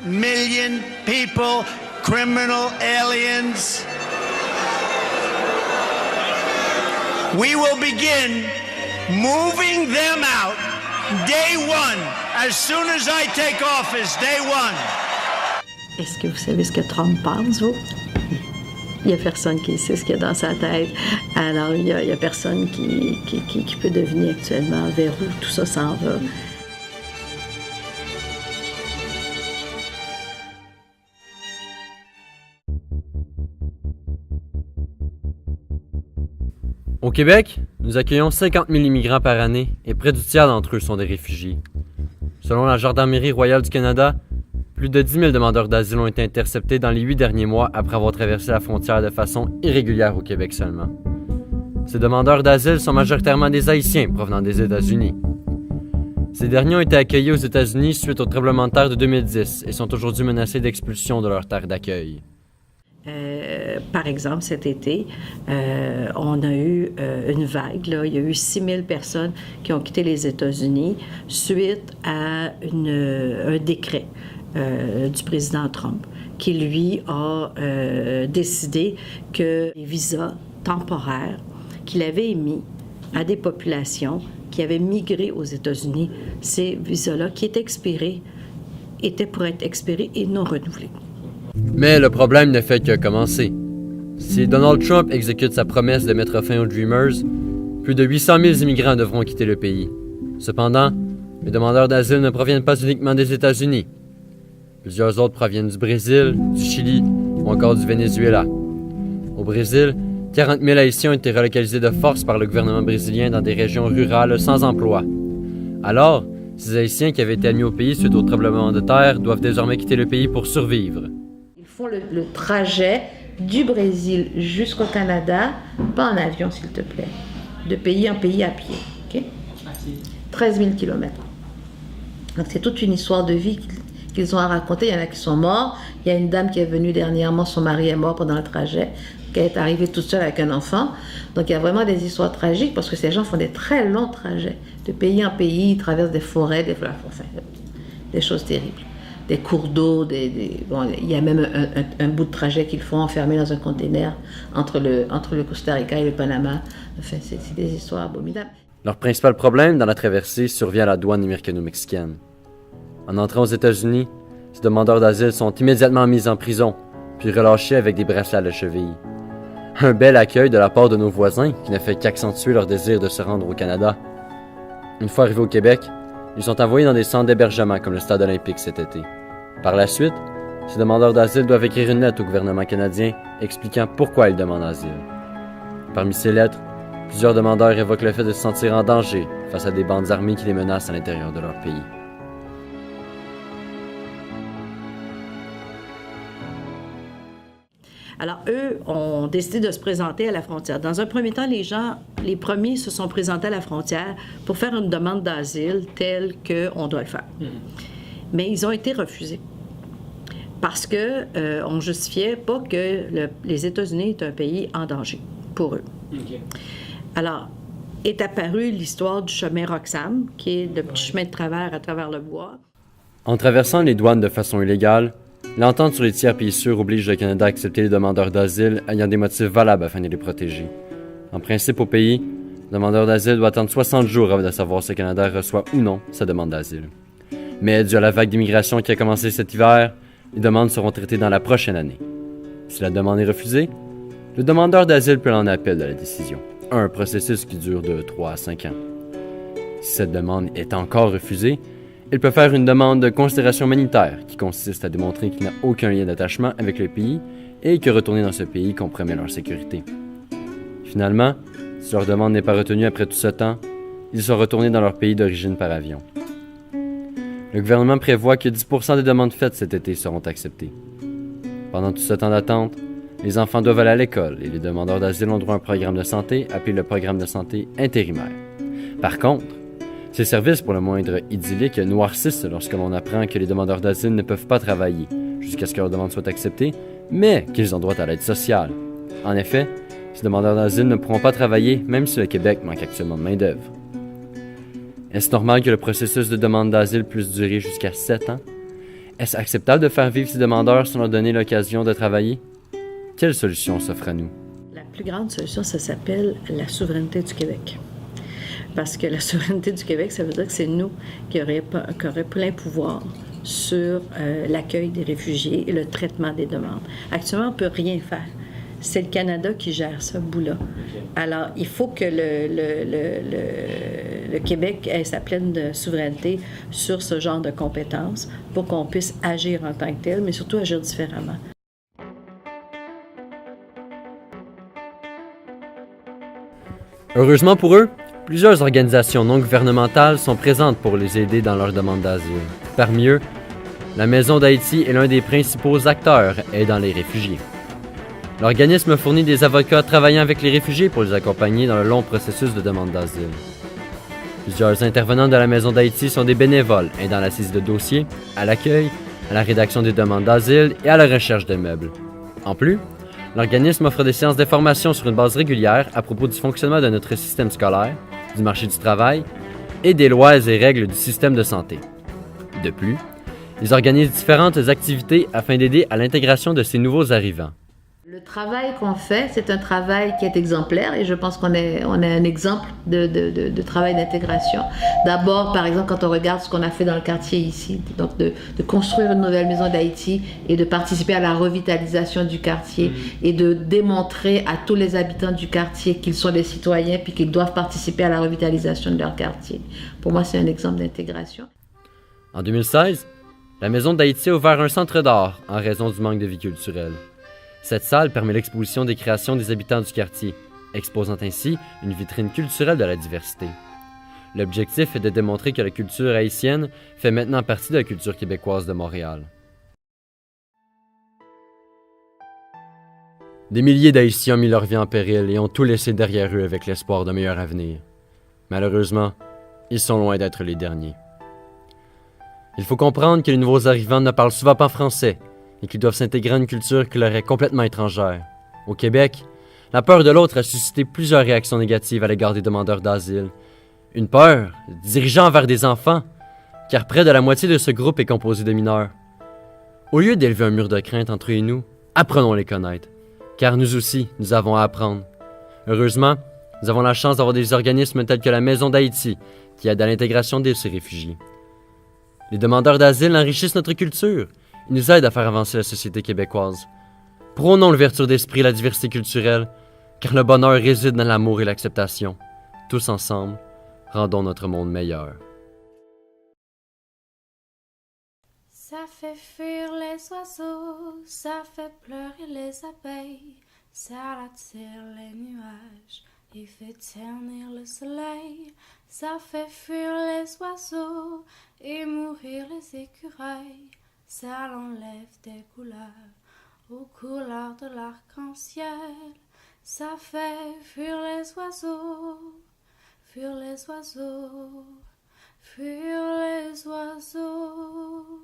million people, criminal aliens. We will begin moving them out day one, as soon as I take office, day one. Est-ce que vous savez ce que Trump pense, vous? Il n'y a personne qui sait ce qu'il y a dans sa tête. Alors, il y a personne qui peut deviner actuellement vers où tout ça s'en va. Au Québec, nous accueillons 50 000 immigrants par année et près du tiers d'entre eux sont des réfugiés. Selon la Gendarmerie royale du Canada, plus de 10 000 demandeurs d'asile ont été interceptés dans les 8 derniers mois après avoir traversé la frontière de façon irrégulière au Québec seulement. Ces demandeurs d'asile sont majoritairement des Haïtiens provenant des États-Unis. Ces derniers ont été accueillis aux États-Unis suite au tremblement de terre de 2010 et sont aujourd'hui menacés d'expulsion de leur terre d'accueil. Par exemple, cet été, on a eu une vague. Là. Il y a eu 6 000 personnes qui ont quitté les États-Unis suite à un décret du président Trump qui, lui, a décidé que les visas temporaires qu'il avait émis à des populations qui avaient migré aux États-Unis, ces visas-là qui étaient expirés, étaient pour être expirés et non renouvelés. Mais le problème ne fait que commencer. Si Donald Trump exécute sa promesse de mettre fin aux Dreamers, plus de 800 000 immigrants devront quitter le pays. Cependant, les demandeurs d'asile ne proviennent pas uniquement des États-Unis. Plusieurs autres proviennent du Brésil, du Chili ou encore du Venezuela. Au Brésil, 40 000 Haïtiens ont été relocalisés de force par le gouvernement brésilien dans des régions rurales sans emploi. Alors, ces Haïtiens qui avaient été admis au pays suite au tremblement de terre doivent désormais quitter le pays pour survivre. Ils font le trajet du Brésil jusqu'au Canada, pas en avion s'il te plaît, de pays en pays à pied. Okay? 13 000 km. Donc c'est toute une histoire de vie qu'ils ont à raconter. Il y en a qui sont morts. Il y a une dame qui est venue dernièrement, son mari est mort pendant le trajet, qui est arrivée toute seule avec un enfant. Donc il y a vraiment des histoires tragiques parce que ces gens font des très longs trajets. De pays en pays, ils traversent des forêts, des choses terribles. Des cours d'eau, bon, il y a même un bout de trajet qu'ils font enfermé dans un container entre le Costa Rica et le Panama. Enfin, c'est des histoires abominables. Leur principal problème dans la traversée survient à la douane américano-mexicaine. En entrant aux États-Unis, ces demandeurs d'asile sont immédiatement mis en prison, puis relâchés avec des bracelets à la cheville. Un bel accueil de la part de nos voisins qui ne fait qu'accentuer leur désir de se rendre au Canada. Une fois arrivés au Québec, ils sont envoyés dans des centres d'hébergement comme le Stade olympique cet été. Par la suite, ces demandeurs d'asile doivent écrire une lettre au gouvernement canadien expliquant pourquoi ils demandent asile. Parmi ces lettres, plusieurs demandeurs évoquent le fait de se sentir en danger face à des bandes armées qui les menacent à l'intérieur de leur pays. Alors, eux ont décidé de se présenter à la frontière. Dans un premier temps, les premiers se sont présentés à la frontière pour faire une demande d'asile telle qu'on doit le faire. Mais ils ont été refusés parce qu'on ne justifiait pas que les États-Unis est un pays en danger pour eux. Okay. Alors, est apparue l'histoire du chemin Roxham, qui est le petit chemin de travers à travers le bois. En traversant les douanes de façon illégale, l'entente sur les tiers pays sûrs oblige le Canada à accepter les demandeurs d'asile ayant des motifs valables afin de les protéger. En principe, au pays, le demandeur d'asile doit attendre 60 jours avant de savoir si le Canada reçoit ou non sa demande d'asile. Mais dû à la vague d'immigration qui a commencé cet hiver, les demandes seront traitées dans la prochaine année. Si la demande est refusée, le demandeur d'asile peut en appel de la décision, un processus qui dure de 3 à 5 ans. Si cette demande est encore refusée, il peut faire une demande de considération humanitaire qui consiste à démontrer qu'il n'a aucun lien d'attachement avec le pays et que retourner dans ce pays compromet leur sécurité. Finalement, si leur demande n'est pas retenue après tout ce temps, ils sont retournés dans leur pays d'origine par avion. Le gouvernement prévoit que 10% des demandes faites cet été seront acceptées. Pendant tout ce temps d'attente, les enfants doivent aller à l'école et les demandeurs d'asile ont droit à un programme de santé appelé le programme de santé intérimaire. Par contre, ces services, pour le moindre idylliques, noircissent lorsque l'on apprend que les demandeurs d'asile ne peuvent pas travailler jusqu'à ce que leur demande soit acceptée, mais qu'ils ont droit à l'aide sociale. En effet, ces demandeurs d'asile ne pourront pas travailler même si le Québec manque actuellement de main-d'œuvre. Est-ce normal que le processus de demande d'asile puisse durer jusqu'à 7 ans? Est-ce acceptable de faire vivre ces demandeurs sans leur donner l'occasion de travailler? Quelle solution s'offre à nous? La plus grande solution, ça s'appelle la souveraineté du Québec. Parce que la souveraineté du Québec, ça veut dire que c'est nous qui aurions plein pouvoir sur l'accueil des réfugiés et le traitement des demandes. Actuellement, on ne peut rien faire. C'est le Canada qui gère ce bout-là. Alors, il faut que le Québec ait sa pleine souveraineté sur ce genre de compétences pour qu'on puisse agir en tant que tel, mais surtout agir différemment. Heureusement pour eux, plusieurs organisations non gouvernementales sont présentes pour les aider dans leur demande d'asile. Parmi eux, la Maison d'Haïti est l'un des principaux acteurs aidant les réfugiés. L'organisme fournit des avocats travaillant avec les réfugiés pour les accompagner dans le long processus de demande d'asile. Plusieurs intervenants de la Maison d'Haïti sont des bénévoles aidant la saisie de dossiers, à l'accueil, à la rédaction des demandes d'asile et à la recherche de meubles. En plus, l'organisme offre des séances d'information sur une base régulière à propos du fonctionnement de notre système scolaire, du marché du travail et des lois et règles du système de santé. De plus, ils organisent différentes activités afin d'aider à l'intégration de ces nouveaux arrivants. Le travail qu'on fait, c'est un travail qui est exemplaire et je pense qu'on est un exemple de travail d'intégration. D'abord, par exemple, quand on regarde ce qu'on a fait dans le quartier ici, donc de construire une nouvelle maison d'Haïti et de participer à la revitalisation du quartier et de démontrer à tous les habitants du quartier qu'ils sont des citoyens puis qu'ils doivent participer à la revitalisation de leur quartier. Pour moi, c'est un exemple d'intégration. En 2016, la Maison d'Haïti a ouvert un centre d'art en raison du manque de vie culturelle. Cette salle permet l'exposition des créations des habitants du quartier, exposant ainsi une vitrine culturelle de la diversité. L'objectif est de démontrer que la culture haïtienne fait maintenant partie de la culture québécoise de Montréal. Des milliers d'Haïtiens ont mis leur vie en péril et ont tout laissé derrière eux avec l'espoir d'un meilleur avenir. Malheureusement, ils sont loin d'être les derniers. Il faut comprendre que les nouveaux arrivants ne parlent souvent pas français et qu'ils doivent s'intégrer à une culture qui leur est complètement étrangère. Au Québec, la peur de l'autre a suscité plusieurs réactions négatives à l'égard des demandeurs d'asile. Une peur dirigeant vers des enfants, car près de la moitié de ce groupe est composé de mineurs. Au lieu d'élever un mur de crainte entre eux et nous, apprenons à les connaître, car nous aussi, nous avons à apprendre. Heureusement, nous avons la chance d'avoir des organismes tels que la Maison d'Haïti, qui aident à l'intégration de ces réfugiés. Les demandeurs d'asile enrichissent notre culture. Ils nous aident à faire avancer la société québécoise. Prônons l'ouverture d'esprit et la diversité culturelle, car le bonheur réside dans l'amour et l'acceptation. Tous ensemble, rendons notre monde meilleur. Ça fait fuir les oiseaux, ça fait pleurer les abeilles, ça attire les nuages et fait ternir le soleil. Ça fait fuir les oiseaux et mourir les écureuils. Ça l'enlève des couleurs aux couleurs de l'arc-en-ciel. Ça fait fuir les oiseaux, fuir les oiseaux, fuir les oiseaux.